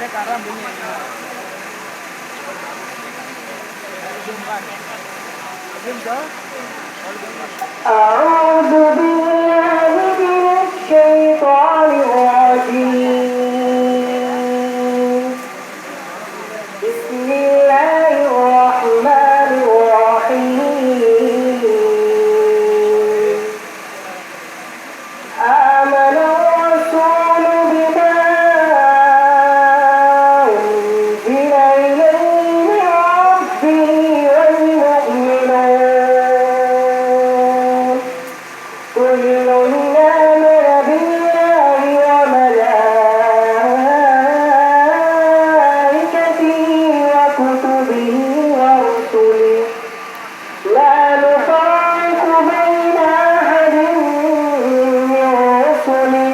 sekarang bunyi zoomkan zoom ke أعوذ بالله من الشيطان الرجيم بسم الله الرحمن الرحيم آمن الرسول بما أنزل إليه من ربه والمؤمنون كل آمن بالله وملائكته وكتبه ورسله لا نفرق بين أحد من رسله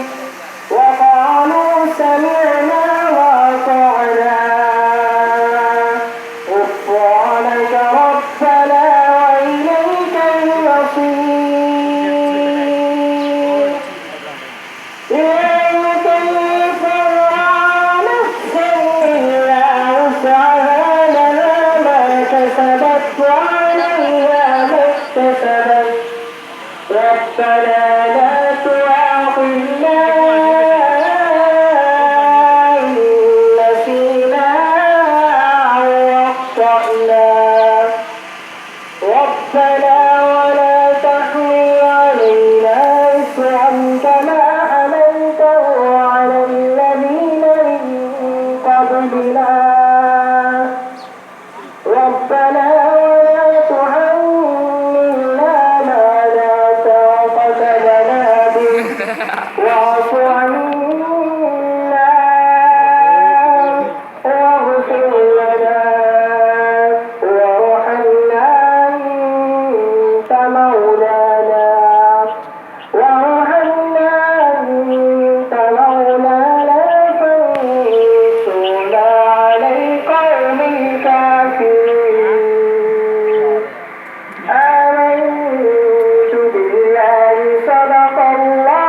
وقالوا سمعنا وأطعنا غفرانك ربنا وإليك المصير